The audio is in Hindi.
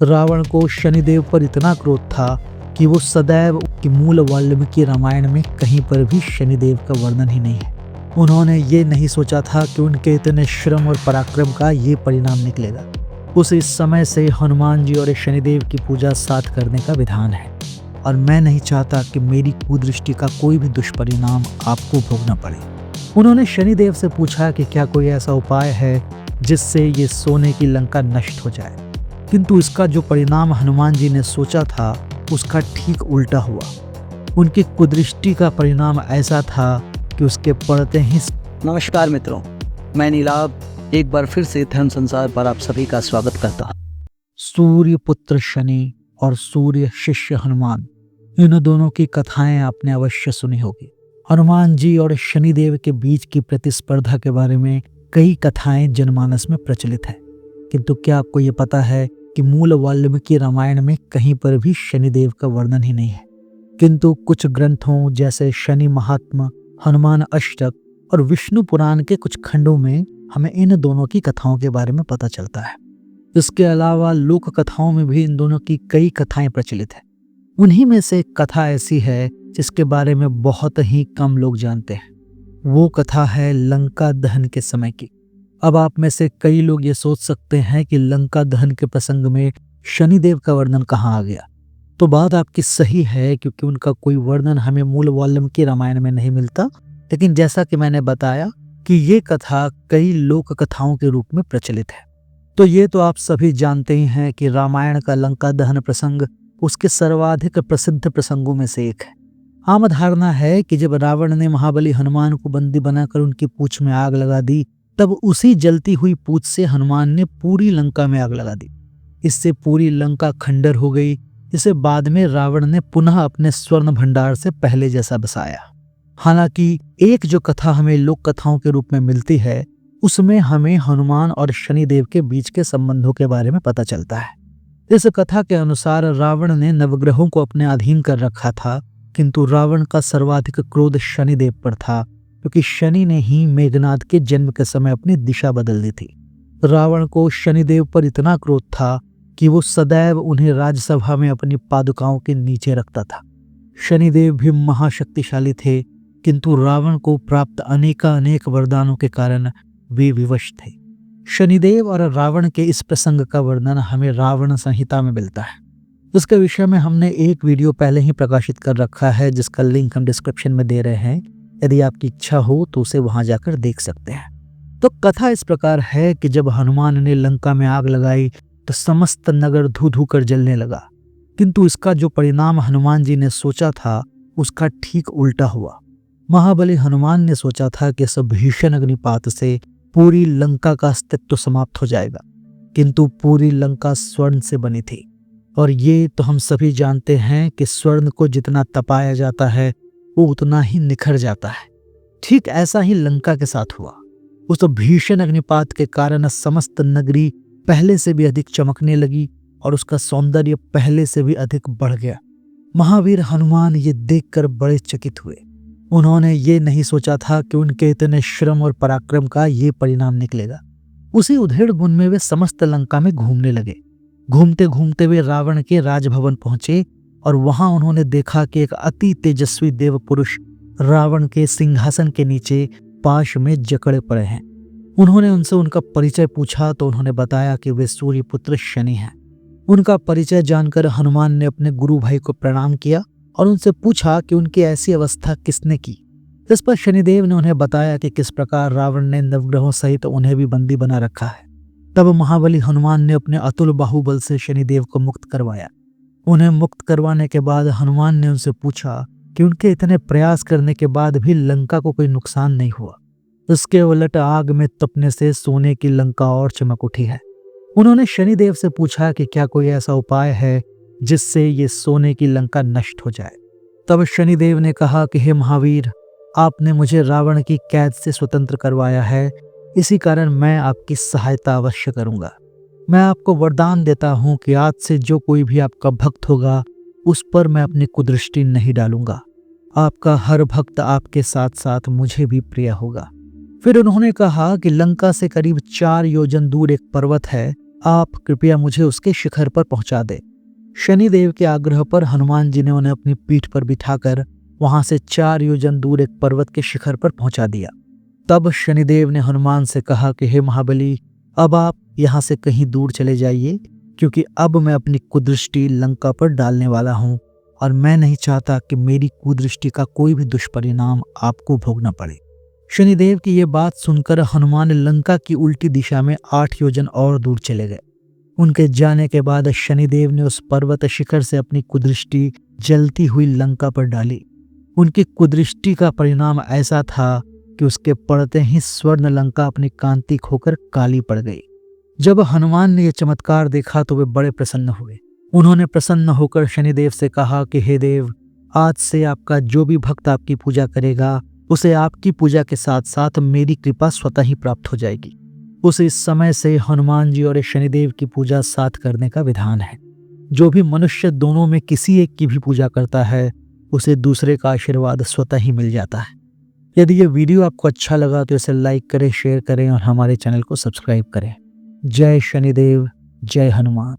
रावण को शनिदेव पर इतना क्रोध था कि वो सदैव कि मूल वाल्मीकि रामायण में कहीं पर भी शनिदेव का वर्णन ही नहीं है। उन्होंने ये नहीं सोचा था कि उनके इतने श्रम और पराक्रम का ये परिणाम निकलेगा। उस इस समय से हनुमान जी और शनिदेव की पूजा साथ करने का विधान है और मैं नहीं चाहता कि मेरी कुदृष्टि का कोई भी दुष्परिणाम आपको भोगना पड़े। उन्होंने शनिदेव से पूछा कि क्या कोई ऐसा उपाय है जिससे ये सोने की लंका नष्ट हो जाए, किंतु इसका जो परिणाम हनुमान जी ने सोचा था उसका ठीक उल्टा हुआ। उनकी कुदृष्टि का परिणाम ऐसा था कि उसके पड़ते ही। नमस्कार मित्रों, मैं नीलाभ एक बार फिर से धर्म संसार पर आप सभी का स्वागत करता हूँ। सूर्य पुत्र शनि और सूर्य शिष्य हनुमान, इन दोनों की कथाएं आपने अवश्य सुनी होगी। हनुमान जी और शनिदेव के बीच की प्रतिस्पर्धा के बारे में कई कथाएं जनमानस में प्रचलित है, किंतु क्या आपको ये पता है कि मूल वाल्मीकि रामायण में कहीं पर भी शनिदेव का वर्णन ही नहीं है, किंतु कुछ ग्रंथों जैसे शनि महात्मा, हनुमान अष्टक और विष्णु पुराण के कुछ खंडों में हमें इन दोनों की कथाओं के बारे में पता चलता है। इसके अलावा लोक कथाओं में भी इन दोनों की कई कथाएं प्रचलित है। उन्हीं में से एक कथा ऐसी है जिसके बारे में बहुत ही कम लोग जानते हैं। वो कथा है लंका दहन के समय की। अब आप में से कई लोग ये सोच सकते हैं कि लंका दहन के प्रसंग में शनिदेव का वर्णन कहाँ आ गया। तो बात आपकी सही है, क्योंकि उनका कोई वर्णन हमें मूल वाल्मीकि रामायण में नहीं मिलता, लेकिन जैसा कि मैंने बताया कि ये कथा कई लोक कथाओं के रूप में प्रचलित है। तो ये तो आप सभी जानते ही हैं कि रामायण का लंका दहन प्रसंग उसके सर्वाधिक प्रसिद्ध प्रसंगों में से एक है। आम धारणा है कि जब रावण ने महाबली हनुमान को बंदी बनाकर उनकी पूंछ में आग लगा दी, तब उसी जलती हुई पूंछ से हनुमान ने पूरी लंका में आग लगा दी। इससे पूरी लंका खंडर हो गई। इसे बाद में रावण ने पुनः अपने स्वर्ण भंडार से पहले जैसा बसाया। हालांकि एक जो कथा हमें लोक कथाओं के रूप में मिलती है, उसमें हमें हनुमान और शनिदेव के बीच के संबंधों के बारे में पता चलता है। इस कथा के अनुसार रावण ने नवग्रहों को अपने अधीन कर रखा था, किंतु रावण का सर्वाधिक क्रोध शनिदेव पर था, क्योंकि शनि ने ही मेघनाद के जन्म के समय अपनी दिशा बदल दी थी। रावण को शनिदेव पर इतना क्रोध था कि वो सदैव उन्हें राज्यसभा में अपनी पादुकाओं के नीचे रखता था। शनिदेव भी महाशक्तिशाली थे, किंतु रावण को प्राप्त अनेक वरदानों के कारण वे विवश थे। शनिदेव और रावण के इस प्रसंग का वर्णन हमें रावण संहिता में मिलता है। इसके विषय में हमने एक वीडियो पहले ही प्रकाशित कर रखा है, जिसका लिंक हम डिस्क्रिप्शन में दे रहे हैं। यदि आपकी इच्छा हो तो उसे वहां जाकर देख सकते हैं। तो कथा इस प्रकार है कि जब हनुमान ने लंका में आग लगाई तो समस्त नगर धू धू कर जलने लगा, किंतु इसका जो परिणाम हनुमान जी ने सोचा था उसका ठीक उल्टा हुआ। महाबली हनुमान ने सोचा था कि इस भीषण अग्निपात से पूरी लंका का अस्तित्व समाप्त हो जाएगा, किंतु पूरी लंका स्वर्ण से बनी थी, और ये तो हम सभी जानते हैं कि स्वर्ण को जितना तपाया जाता है वो उतना ही निखर जाता है। ठीक ऐसा ही लंका के साथ हुआ। उस भीषण अग्निपात के कारण समस्त नगरी पहले से भी अधिक चमकने लगी और उसका सौंदर्य पहले से भी अधिक बढ़ गया। महावीर हनुमान ये देखकर बड़े चकित हुए। उन्होंने ये नहीं सोचा था कि उनके इतने श्रम और पराक्रम का ये परिणाम निकलेगा। उसी उधेड़ बुन में वे समस्त लंका में घूमने लगे। घूमते घूमते वे रावण के राजभवन पहुंचे और वहां उन्होंने देखा कि एक अति तेजस्वी देव पुरुष रावण के सिंहासन के नीचे पाश में जकड़े पड़े हैं। उन्होंने उनसे उनका परिचय पूछा तो उन्होंने बताया कि वे सूर्य पुत्र शनि हैं। उनका परिचय जानकर हनुमान ने अपने गुरु भाई को प्रणाम किया और उनसे पूछा कि उनकी ऐसी अवस्था किसने की। इस पर शनिदेव ने उन्हें बताया कि किस प्रकार रावण ने नवग्रहों सहित उन्हें भी बंदी बना रखा है। तब महाबली हनुमान ने अपने अतुल बाहुबल से शनिदेव को मुक्त करवाया। उन्हें मुक्त करवाने के बाद हनुमान ने उनसे पूछा कि उनके इतने प्रयास करने के बाद भी लंका को कोई नुकसान नहीं हुआ। इसके उलट आग में तपने से सोने की लंका और चमक उठी है। उन्होंने शनिदेव से पूछा कि क्या कोई ऐसा उपाय है जिससे ये सोने की लंका नष्ट हो जाए। तब शनिदेव ने कहा कि हे महावीर, आपने मुझे रावण की कैद से स्वतंत्र करवाया है, इसी कारण मैं आपकी सहायता अवश्य करूंगा। मैं आपको वरदान देता हूं कि आज से जो कोई भी आपका भक्त होगा उस पर मैं अपनी कुदृष्टि नहीं डालूंगा। आपका हर भक्त आपके साथ साथ मुझे भी प्रिय होगा। फिर उन्होंने कहा कि लंका से करीब 4 योजन दूर एक पर्वत है, आप कृपया मुझे उसके शिखर पर पहुंचा दे। शनिदेव के आग्रह पर हनुमान जी ने उन्हें अपनी पीठ पर बिठाकर वहां से 4 योजन दूर एक पर्वत के शिखर पर पहुंचा दिया। तब शनिदेव ने हनुमान से कहा कि हे महाबली, अब आप यहाँ से कहीं दूर चले जाइए, क्योंकि अब मैं अपनी कुदृष्टि लंका पर डालने वाला हूँ और मैं नहीं चाहता कि मेरी कुदृष्टि का कोई भी दुष्परिणाम आपको भोगना पड़े। शनिदेव की ये बात सुनकर हनुमान लंका की उल्टी दिशा में 8 योजन और दूर चले गए। उनके जाने के बाद शनिदेव ने उस पर्वत शिखर से अपनी कुदृष्टि जलती हुई लंका पर डाली। उनकी कुदृष्टि का परिणाम ऐसा था कि उसके पड़ते ही स्वर्ण लंका अपनी कांति खोकर काली पड़ गई। जब हनुमान ने यह चमत्कार देखा तो वे बड़े प्रसन्न हुए। उन्होंने प्रसन्न होकर शनिदेव से कहा कि हे देव, आज से आपका जो भी भक्त आपकी पूजा करेगा उसे आपकी पूजा के साथ साथ मेरी कृपा स्वतः ही प्राप्त हो जाएगी। उस समय से हनुमान जी और शनिदेव की पूजा साथ करने का विधान है। जो भी मनुष्य दोनों में किसी एक की भी पूजा करता है उसे दूसरे का आशीर्वाद स्वतः ही मिल जाता है। यदि ये वीडियो आपको अच्छा लगा तो इसे लाइक करें, शेयर करें और हमारे चैनल को सब्सक्राइब करें। जय शनिदेव, जय हनुमान।